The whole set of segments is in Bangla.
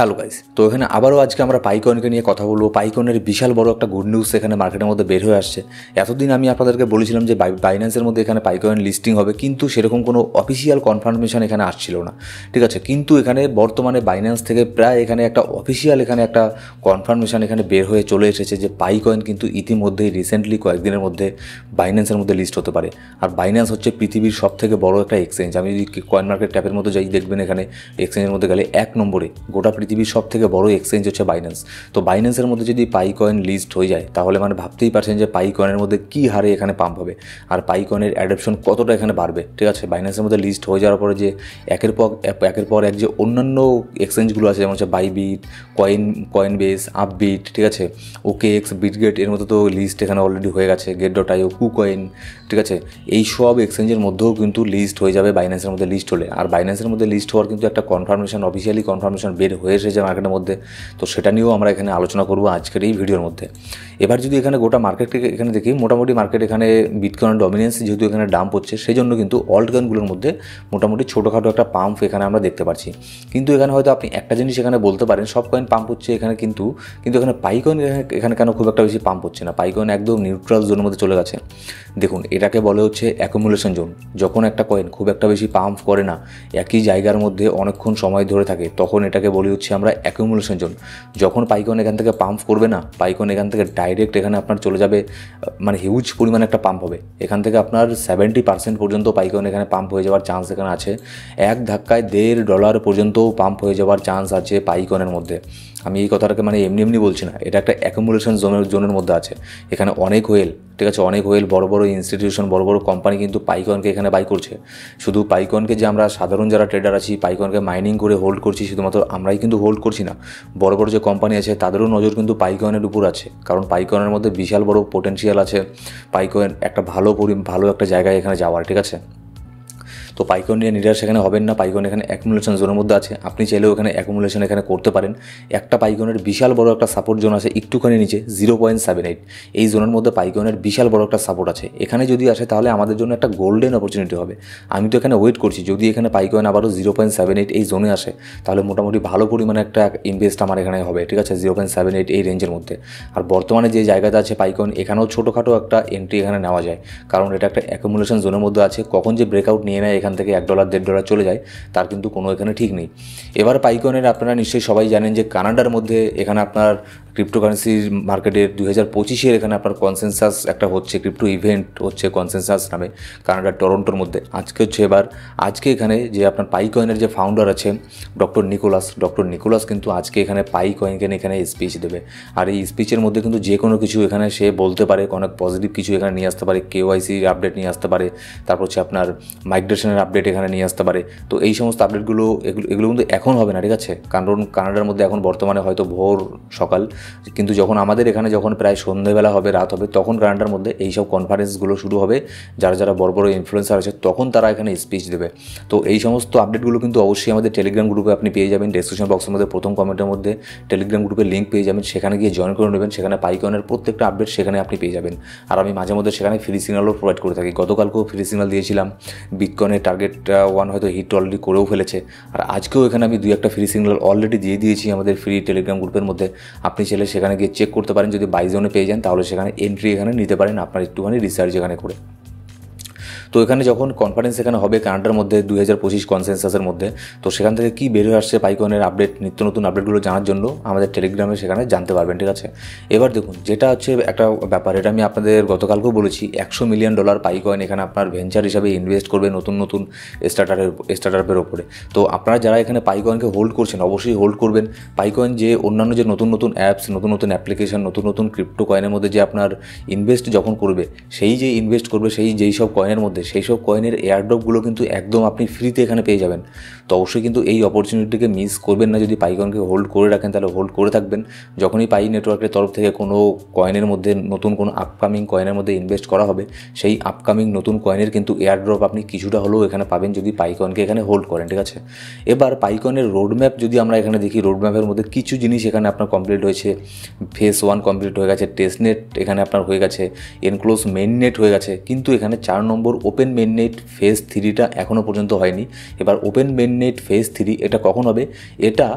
হ্যালো গাইস, তো এখানে আবারও আজকে আমরা পাইকয়েনকে নিয়ে কথা বলবো। পাইকয়েনের বিশাল বড় একটা গুড নিউজ এখানে মার্কেটের মধ্যে বের হয়ে আসছে। এতদিন আমি আপনাদেরকে বলেছিলাম যে বাইন্যান্সের মধ্যে এখানে পাইকয়েন লিস্টিং হবে, কিন্তু সেরকম কোনো অফিসিয়াল কনফার্মেশন এখানে আসছিল না, ঠিক আছে। কিন্তু এখানে বর্তমানে বাইন্যান্স থেকে প্রায় এখানে একটা অফিসিয়াল এখানে একটা কনফার্মেশন এখানে বের হয়ে চলে এসেছে যে পাইকয়েন কিন্তু ইতিমধ্যেই রিসেন্টলি কয়েকদিনের মধ্যে বাইন্যান্সের মধ্যে লিস্ট হতে পারে। আর বাইন্যান্স হচ্ছে পৃথিবীর সব থেকে বড় একটা এক্সচেঞ্জ। আমি যদি কয়েন মার্কেট ট্যাপের মধ্যে যাই, দেখবেন এখানে এক্সচেঞ্জের মধ্যে গেলে 1 নম্বরে গোটা পৃথিবীর সব থেকে বড় এক্সচেঞ্জ হচ্ছে বাইন্যান্স। তো বাইন্যান্সের মধ্যে যদি পাইকয়েন লিস্ট হয়ে যায়, তাহলে মানে ভাবতেই পারছেন যে পাইকয়েনের মধ্যে কী হারে এখানে পাম্প হবে আর পাইকয়েনের অ্যাডপশন কতটা এখানে বাড়বে, ঠিক আছে। বাইন্যান্সের মধ্যে লিস্ট হয়ে যাওয়ার পরে যে একের পর এক যে অন্যান্য এক্সচেঞ্জগুলো আছে, যেমন হচ্ছে বাইবিট, কয়েনবেস, আপবিট, ঠিক আছে, ওকেএক্স, বিটগেট, এর মধ্যে তো লিস্ট এখানে অলরেডি হয়ে গেছে, get.io, কুকয়েন, ঠিক আছে। এই সব এক্সচেঞ্জের মধ্যেও কিন্তু লিস্ট হয়ে যাবে বাইন্যান্সের মধ্যে লিস্ট হলে। আর বাইন্যান্সের মধ্যে লিস্ট হওয়ার কিন্তু একটা কনফার্মেশন, অফিসিয়ালি কনফার্মেশন বের হয়ে এসেছে মার্কেটের মধ্যে। তো সেটা নিয়েও আমরা এখানে আলোচনা করবো আজকের এই ভিডিওর মধ্যে। এবার যদি এখানে গোটা মার্কেটকে এখানে দেখি, মোটামুটি মার্কেট এখানে বিটকয়েন ডমিনেন্স যেহেতু এখানে ডাম্প হচ্ছে, সেই জন্য কিন্তু অল্ট কয়েনগুলোর মধ্যে মোটামুটি ছোটোখাটো একটা পাম্প এখানে আমরা দেখতে পাচ্ছি। কিন্তু এখানে হয়তো আপনি একটা জিনিস এখানে বলতে পারেন, সব কয়েন পাম্প হচ্ছে এখানে, কিন্তু এখানে পাইকয়েন এখানে কেন খুব একটা বেশি পাম্প হচ্ছে না? পাইকয়েন একদম নিউট্রাল জোনের মধ্যে চলে গেছে। দেখুন, এটাকে বলে হচ্ছে অ্যাকুমুলেশন জোন। যখন একটা কয়েন খুব একটা বেশি পাম্প করে না, একই জায়গার মধ্যে অনেকক্ষণ সময় ধরে থাকে, তখন এটাকে বলি হচ্ছে আমরা অ্যাকুমুলেশন জোন। যখন পাইকয়েন এখান থেকে পাম্প করবে না, পাইকয়েন এখান থেকে ডাইরেক্ট এখানে আপনার চলে যাবে, মানে হিউজ পরিমাণে একটা পাম্প হবে। এখান থেকে আপনার 70% পর্যন্ত পাইকয়েন এখানে পাম্প হয়ে যাওয়ার চান্স এখানে আছে। এক ধাক্কায় $1.5 পর্যন্তও পাম্প হয়ে যাওয়ার চান্স আছে পাইকয়েনের মধ্যে। আমি এই কথাটাকে মানে এমনি বলছি না, এটা একটা অ্যাকুমুলেশন জোনের মধ্যে আছে। এখানে অনেক হোয়েল, ঠিক আছে, অনেক হোয়েল, বড় বড় ইনস্টিটিউশন, বড় বড় কোম্পানি কিন্তু পাইকয়েনকে এখানে বাই করছে। শুধু পাইকয়েনকে যে আমরা সাধারণ যারা ট্রেডার আছি পাইকয়েনকে মাইনিং করে হোল্ড করছি, শুধুমাত্র আমরাই কিন্তু হোল্ড করছি না, বড় বড় যে কোম্পানি আছে তাদেরও নজর কিন্তু পাইকয়েনের উপর আছে। কারণ পাইকয়েনের মধ্যে বিশাল বড় পোটেনশিয়াল আছে, পাইকয়েন একটা ভালো একটা জায়গায় এখানে যাওয়ার, ঠিক আছে। তো পাইকয়েন নিয়ে নিরাশ এখানে হবেন না। পাইকয়েন এখানে অ্যাকুমুলেশন জোনের মধ্যে আছে, আপনি চাইলেও এখানে অ্যাকুমুলেশন এখানে করতে পারেন। একটা পাইকয়েনের বিশাল বড় একটা সাপোর্ট জোন আছে একটুখানি নিচে 0.78। এই জোনের মধ্যে পাইকয়েনের বিশাল বড় একটা সাপোর্ট আছে। এখানে যদি আসে তাহলে আমাদের জন্য একটা গোল্ডেন অপরচুনিটি হবে। আমি তো এখানে ওয়েট করছি, যদি এখানে পাইকয়েন আবারও 0.78 এই জোনে আসে, তাহলে মোটামুটি ভালো পরিমাণে একটা ইনভেস্ট আমার এখানে হবে, ঠিক আছে, 0.78 এই রেঞ্জের মধ্যে। আর বর্তমানে যে জায়গাতে আছে পাইকয়েন, এখানেও ছোটোখাটো একটা এন্ট্রি এখানে নেওয়া যায়, কারণ এটা একটা অ্যাকুমুলেশন জোনের মধ্যে আছে। কখন যে ব্রেকআউট নিয়ে নেয় এখান থেকে $1, $1.5 চলে যায়, তার কিন্তু কোনো এখানে ঠিক নেই। এবার পাইকয়েনের আপনারা নিশ্চয়ই সবাই জানেন যে কানাডার মধ্যে এখানে আপনার ক্রিপ্টোকারেন্সির মার্কেটের 2025-এর এখানে আপনার কনসেনসাস একটা হচ্ছে, ক্রিপ্টো ইভেন্ট হচ্ছে কনসেনসাস নামে, কানাডার টরন্টোর মধ্যে। আজকে এখানে যে আপনার পাইকয়েনের যে ফাউন্ডার আছে ডক্টর নিকোলাস কিন্তু আজকে এখানে পাইকয়েনকে এখানে স্পিচ দেবে। আর এই স্পিচের মধ্যে কিন্তু যে কোনো কিছু এখানে সে বলতে পারে, অনেক পজিটিভ কিছু এখানে নিয়ে আসতে পারে, কেওয়াইসির আপডেট নিয়ে আসতে পারে, তারপর হচ্ছে আপনার মাইগ্রেশনের আপডেট এখানে নিয়ে আসতে পারে। তো এই সমস্ত আপডেটগুলো এগুলো কিন্তু এখন হবে না, ঠিক আছে, কারণ কানাডার মধ্যে এখন বর্তমানে হয়তো ভোর সকাল, কিন্তু যখন আমাদের এখানে যখন প্রায় সন্ধ্যেবেলা হবে, রাত হবে, তখন কানাডার মধ্যে এইসব কনফারেন্সগুলো শুরু হবে। যারা বড় বড় ইনফ্লুয়েন্সার আছে তখন তারা এখানে স্পিচ দেবে। তো এই সমস্ত আপডেটগুলো কিন্তু অবশ্যই আমাদের টেলিগ্রাম গ্রুপে আপনি পেয়ে যাবেন। ডেসক্রিপশন বক্সের মধ্যে প্রথম কমেন্টের মধ্যে টেলিগ্রাম গ্রুপের লিঙ্ক পেয়ে যাবেন, সেখানে গিয়ে জয়েন করে নেবেন। সেখানে পাইকয়েনের প্রত্যেকটা আপডেট সেখানে আপনি পেয়ে যাবেন। আর আমি মাঝে মধ্যে সেখানে ফ্রি সিগন্যালও প্রোভাইড করে থাকি। গতকালকেও ফ্রি সিগন্যাল দিয়েছিলাম, বিটকয়েনের টার্গেট 1 হয়তো হিট অলরেডি করেও ফেলেছে। আর আজকেও এখানে আমি 2-1টা ফ্রি সিগন্যাল অলরেডি দিয়ে দিয়েছি আমাদের ফ্রি টেলিগ্রাম গ্রুপের মধ্যে। আপনি চাইলে সেখানে গিয়ে চেক করতে পারেন, যদি বাই জোনে পেয়ে যান তাহলে সেখানে এন্ট্রি এখানে নিতে পারেন আপনার একটুখানি রিসার্চ এখানে করে। তো এখানে যখন কনফারেন্স এখানে হবে কানাডার মধ্যে 2025 কনসেনসাসের মধ্যে, তো সেখান থেকে কী বের হয়ে আসছে পাইকয়েনের আপডেট, নিত্য নতুন আপডেটগুলো জানার জন্য আমাদের টেলিগ্রামে সেখানে জানতে পারবেন, ঠিক আছে। এবার দেখুন, যেটা হচ্ছে একটা ব্যাপার, এটা আমি আপনাদের গতকালকেও বলেছি, $100 মিলিয়ন পাইকয়েন এখানে আপনার ভেঞ্চার হিসাবে ইনভেস্ট করবে নতুন স্টার্টআপের ওপরে। তো আপনারা যারা এখানে পাইকয়েনকে হোল্ড করছেন অবশ্যই হোল্ড করবেন। পাইকয়েন যে অন্যান্য যে নতুন অ্যাপস, নতুন অ্যাপ্লিকেশন, নতুন ক্রিপ্টো কয়েনের মধ্যে যে আপনার ইনভেস্ট যখন করবে, যেই সব কয়েনের মধ্যে সেই সব কয়েনের এয়ারড্রপগুলো কিন্তু একদম আপনি ফ্রিতে এখানে পেয়ে যাবেন। তো অবশ্যই কিন্তু এই অপরচুনিটিকে মিস করবেন না। যদি পাইকয়েনকে হোল্ড করে রাখেন তাহলে হোল্ড করে থাকবেন। যখনই পাই নেটওয়ার্কের তরফ থেকে কোনো কয়েনের মধ্যে নতুন কোনো আপকামিং কয়েনের মধ্যে ইনভেস্ট করা হবে, সেই আপকামিং নতুন কয়েনের কিন্তু এয়ারড্রপ আপনি কিছুটা হলেও এখানে পাবেন যদি পাইকয়েনকে এখানে হোল্ড করেন, ঠিক আছে। এবার পাইকয়েনের রোডম্যাপ যদি আমরা এখানে দেখি, রোডম্যাপের মধ্যে কিছু জিনিস এখানে আপনার কমপ্লিট হয়েছে। ফেজ 1 কমপ্লিট হয়ে গেছে, টেস্টনেট এখানে আপনার হয়ে গেছে, এনক্লোজ মেইননেট হয়ে গেছে, কিন্তু এখানে 4 নম্বর ওপেন মেইননেট ফেজ 3টা এখনও পর্যন্ত হয়নি। এবার ওপেন মেইননেট ফেজ 3 এটা কখন হবে? এটা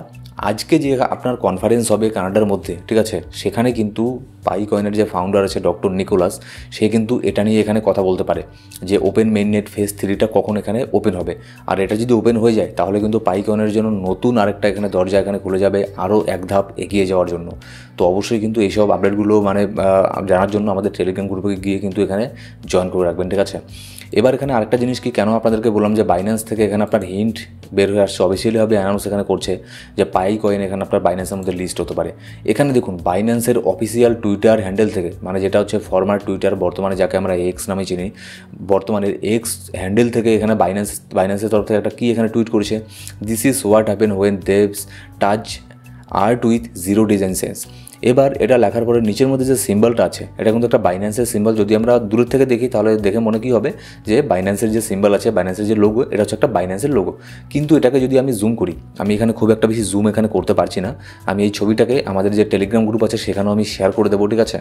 আজকে যে আপনার কনফারেন্স হবে কানাডার মধ্যে, ঠিক আছে, সেখানে কিন্তু পাইকয়েনের যে ফাউন্ডার আছে ডক্টর নিকোলাস, সে কিন্তু এটা নিয়ে এখানে কথা বলতে পারে যে ওপেন মেইননেট ফেজ 3টা কখন এখানে ওপেন হবে। আর এটা যদি ওপেন হয়ে যায় তাহলে কিন্তু পাইকয়েনের জন্য নতুন আরেকটা এখানে দরজা এখানে খুলে যাবে আরও এক ধাপ এগিয়ে যাওয়ার জন্য। তো অবশ্যই কিন্তু এইসব আপডেটগুলো মানে জানার জন্য আমাদের টেলিগ্রাম গ্রুপে গিয়ে কিন্তু এখানে জয়েন করে রাখবেন, ঠিক আছে। এবার এখানে আরেকটা জিনিস কি, কেন আপনাদেরকে বললাম যে বাইন্যান্স থেকে এখানে আপনার হিন্ট বের হয়ে আসছে, অফিসিয়ালিভাবে অ্যানাউন্স এখানে করছে যে পাইকয়েন এখানে আপনার বাইন্যান্সের মধ্যে লিস্ট হতে পারে। এখানে দেখুন বাইন্যান্সের অফিসিয়াল টুইটার হ্যান্ডেল থেকে, মানে যেটা হচ্ছে ফরমার টুইটার, বর্তমানে যাকে আমরা এক্স নামে চিনি, বর্তমানে এক্স হ্যান্ডেল থেকে এখানে বাইন্যান্সের তরফ থেকে একটা কি এখানে টুইট করেছে, this is what happen when devs touch art with 0 days and cents। এবার এটা লেখার পরে নিচের মধ্যে যে সিম্বলটা আছে এটা কিন্তু একটা বাইন্যান্সের সিম্বল। যদি আমরা দূরের থেকে দেখি তাহলে দেখে মনে কী হবে যে বাইন্যান্সের যে সিম্বল আছে, বাইন্যান্সের যে লোগো, এটা হচ্ছে একটা বাইন্যান্সের লোগো। কিন্তু এটাকে যদি আমি জুম করি, আমি এখানে খুব একটা বেশি জুম এখানে করতে পারছি না, আমি এই ছবিটাকে আমাদের যে টেলিগ্রাম গ্রুপ আছে সেখানেও আমি শেয়ার করে দেবো, ঠিক আছে।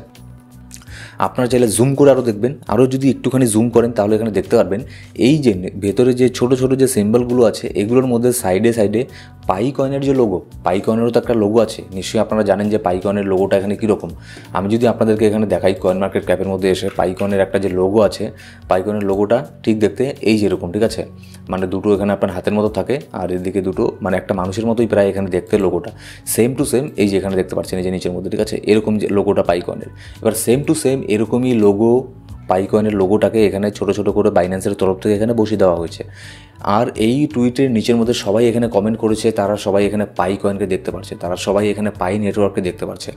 আপনারা চাইলে জুম করে আরও দেখবেন, আরও যদি একটুখানি জুম করেন তাহলে এখানে দেখতে পারবেন এই যে ভেতরে যে ছোটো ছোটো যে সিম্বলগুলো আছে এগুলোর মধ্যে সাইডে সাইডে পাইকয়েনের যে লোগো, পাইকয়েনেরও তো একটা লোগো আছে, নিশ্চয়ই আপনারা জানেন যে পাইকয়েনের লোগোটা এখানে কীরকম। আমি যদি আপনাদেরকে এখানে দেখাই কয়েন মার্কেট ক্যাপের মধ্যে এসে পাইকয়েনের একটা যে লোগো আছে, পাইকয়েনের লোগোটা ঠিক দেখতে এই যেরকম, ঠিক আছে, মানে দুটো এখানে আপনার হাতের মতো থাকে আর এদিকে দুটো মানে একটা মানুষের মতোই প্রায় এখানে দেখতে লোগোটা সেম টু সেম এই যে এখানে দেখতে পাচ্ছেন এই যে নিচের মধ্যে, ঠিক আছে, এরকম যে লোগোটা পাইকয়েনের। এবার সেম টু সেম এরকমই লোগো পাইকয়েনের লোগোটাকে এখানে ছোটো ছোটো করে বাইন্যান্সের তরফ থেকে এখানে বসিয়ে দেওয়া হয়েছে। আর এই টুইটের নিচের মধ্যে সবাই এখানে কমেন্ট করেছে, তারা সবাই এখানে পাইকয়েনকে দেখতে পাচ্ছে, তারা সবাই এখানে পাই নেটওয়ার্ককে দেখতে পাচ্ছে,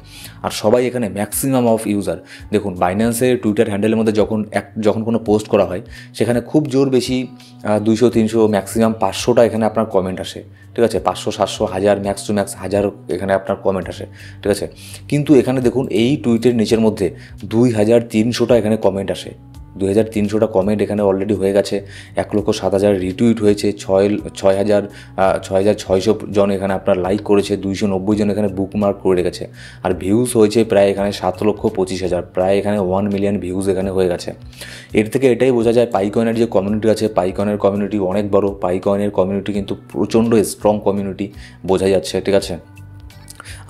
আর সবাই এখানে ম্যাক্সিমাম অফ ইউজার। দেখুন বাইন্যান্সের টুইটার হ্যান্ডেলের মধ্যে যখন কোনো পোস্ট করা হয় সেখানে খুব জোর বেশি 200 300 ম্যাক্সিমাম 500টা এখানে আপনার কমেন্ট আসে, ঠিক আছে, 500 700 1000 ম্যাক্স টু ম্যাক্স 1000 এখানে আপনার কমেন্ট আসে, ঠিক আছে। কিন্তু এখানে দেখুন এই টুইটের নিচের মধ্যে 2300টা এখানে কমেন্ট আসে, 2300টা কমেন্ট এখানে অলরেডি হয়ে গেছে, 1,07,000 রিটুইট হয়েছে, 6,600 জন এখানে আপনার লাইক করেছে, 290 জন এখানে বুকমার্ক করে রেখেছে, আর ভিউজ হয়েছে প্রায় এখানে 7,25,000, প্রায় এখানে 1 মিলিয়ন ভিউজ এখানে হয়ে গেছে। এর থেকে এটাই বোঝা যায় পাইকয়েনের যে কমিউনিটি আছে, পাইকয়েনের কমিউনিটি অনেক বড়, পাইকয়েনের কমিউনিটি কিন্তু প্রচণ্ড স্ট্রং কমিউনিটি বোঝা যাচ্ছে, ঠিক আছে।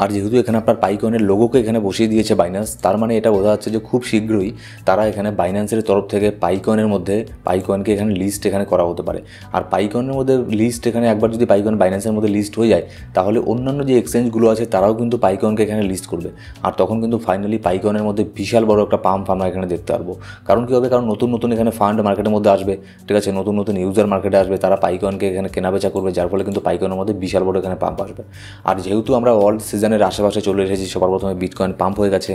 আর যেহেতু এখানে আপনার পাইকয়েনের লোগোকে এখানে বসিয়ে দিয়েছে বাইন্যান্স, তার মানে এটা বোঝা যাচ্ছে যে খুব শীঘ্রই তারা এখানে বাইন্যান্সের তরফ থেকে পাইকয়েনের মধ্যে পাইকয়েনকে এখানে লিস্ট এখানে করা হতে পারে। আর পাইকয়েনের মধ্যে লিস্ট এখানে একবার যদি পাইকয়েন বাইন্যান্সের মধ্যে লিস্ট হয়ে যায় তাহলে অন্যান্য যে এক্সচেঞ্জগুলো আছে তারাও কিন্তু পাইকয়েনকে এখানে লিস্ট করবে, আর তখন কিন্তু ফাইনালি পাইকয়েনের মধ্যে বিশাল বড় একটা পাম্প আমরা এখানে দেখতে পারবো। কারণ কী হবে, কারণ নতুন নতুন এখানে ফান্ড মার্কেটের মধ্যে আসবে, ঠিক আছে, নতুন নতুন ইউজার মার্কেটে আসবে, তারা পাইকয়েনকে এখানে কেনাবেচা করবে, যার ফলে কিন্তু পাইকয়েনের মধ্যে বিশাল বড় এখানে পাম্প আসবে। আর যেহেতু আমরা ওয়ার্ল্ড সিজনের আশেপাশে চলে এসেছি, সবার প্রথমে বিটকয়েন পাম্প হয়ে গেছে,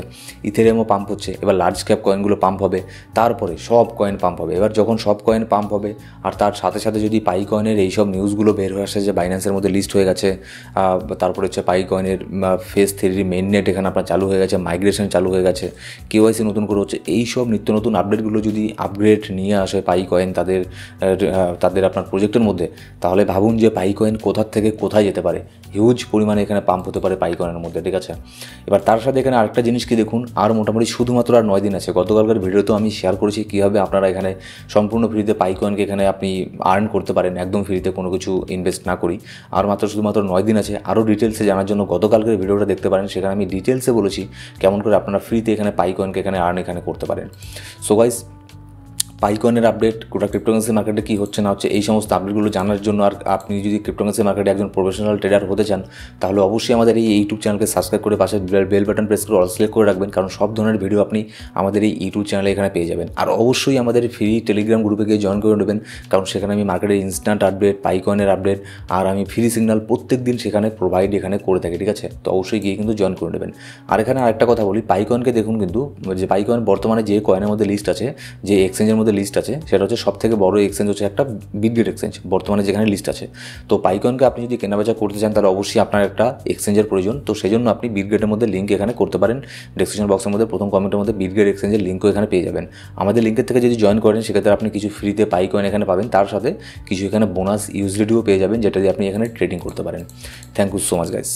ইথেরিয়ামও পাম্প হচ্ছে, এবার লার্জ ক্যাপ কয়েনগুলো পাম্প হবে, তারপরে সব কয়েন পাম্প হবে। এবার যখন সব কয়েন পাম্প হবে আর তার সাথে সাথে যদি পাইকয়েনের এইসব নিউজগুলো বের হয়ে আসে যে বাইন্যান্সের মধ্যে লিস্ট হয়ে গেছে, তারপরে হচ্ছে পাইকয়েনের ফেজ 3 মেইননেট এখানে আপনার চালু হয়ে গেছে, মাইগ্রেশন চালু হয়ে গেছে, কেওয়াইসি নতুন করে হচ্ছে, এই সব নিত্য নতুন আপডেটগুলো যদি আপগ্রেড নিয়ে আসে পাইকয়েন তাদের আপনার প্রজেক্টের মধ্যে, তাহলে ভাবুন যে পাইকয়েন কোথার থেকে কোথায় যেতে পারে, হিউজ পরিমাণে এখানে পাম্প হতে পারে পাইকয়েনের মধ্যে, ঠিক আছে। এবার তার সাথে এখানে আরেকটা জিনিস কি দেখুন, আর মোটামুটি শুধুমাত্র আর 9 দিন আছে। গতকালকার ভিডিওতেও আমি শেয়ার করেছি কীভাবে আপনারা এখানে সম্পূর্ণ ফ্রিতে পাইকয়েনকে এখানে আপনি আর্ন করতে পারেন, একদম ফ্রিতে কোনো কিছু ইনভেস্ট না করি। আর শুধুমাত্র 9 দিন আছে। আরও ডিটেলসে জানার জন্য গতকালকের ভিডিওটা দেখতে পারেন, সেখানে আমি ডিটেলসে বলেছি কেমন করে আপনারা ফ্রিতে এখানে পাইকয়েনকে এখানে আর্ন এখানে করতে পারেন। সো গাইস, পাইকয়েনের আপডেট, গোটা ক্রিপ্টোকারেন্সি মার্কেটে কী হচ্ছে না হচ্ছে এই সমস্ত আপডেটগুলো জানার জন্য, আর আপনি যদি ক্রিপ্টোকারেন্সি মার্কেটে একজন প্রফেশনাল ট্রেডার হতে চান তাহলে অবশ্যই আমাদের এই ইউটিউব চ্যানেলকে সাবস্ক্রাইব করে পাশে বেল বাটন প্রেস করে অল সিলেক্ট করে রাখবেন, কারণ সব ধরনের ভিডিও আপনি আমাদের এই ইউটিউব চ্যানেলে এখানে পেয়ে যাবেন। আর অবশ্যই আমাদের ফ্রি টেলিগ্রাম গ্রুপে গিয়ে জয়েন করে নেবেন, কারণ সেখানে আমি মার্কেটের ইনস্ট্যান্ট আপডেট, পাইকয়েনের আপডেট আর আমি ফ্রি সিগন্যাল প্রত্যেক দিন সেখানে প্রোভাইড এখানে করে থাকি, ঠিক আছে। তো অবশ্যই গিয়ে কিন্তু জয়েন করে নেবেন। আর এখানে আরেকটা কথা বলি, পাইকয়েনকে দেখুন কিন্তু যে পাইকয়েন বর্তমানে যে কয়েনের মধ্যে লিস্ট আছে, যে এক্সচেঞ্জের মধ্যে লিস্ট আছে, সেটা সব থেকে বড় এক্সচেঞ্জ হচ্ছে একটা বিটগেট এক্সচেঞ্জ বর্তমানে যেখানে লিস্ট আছে। তো পাইকয়েনকে আপনি যদি কেনাবেচা করতে চান তাহলে অবশ্যই আপনার একটা এক্সচেঞ্জের প্রয়োজন। তো সেই জন্য আপনি বিটগেটের মধ্যে লিঙ্ক এখানে করতে পারেন, ডেসক্রিপশন বক্সের মধ্যে প্রথম কমেন্টের মধ্যে বিটগেট এক্সচেঞ্জের লিঙ্কও এখানে পেয়ে যাবেন। আমাদের লিঙ্কের থেকে যদি জয়েন করেন সেক্ষেত্রে আপনি কিছু ফ্রিতে পাইকয়েন এখানে পাবেন, তার সাথে কিছু এখানে বোনাস ইউএসডিটিও পেয়ে যাবেন, যেটা দিয়ে আপনি এখানে ট্রেডিং করতে পারেন। Thank you so much guys.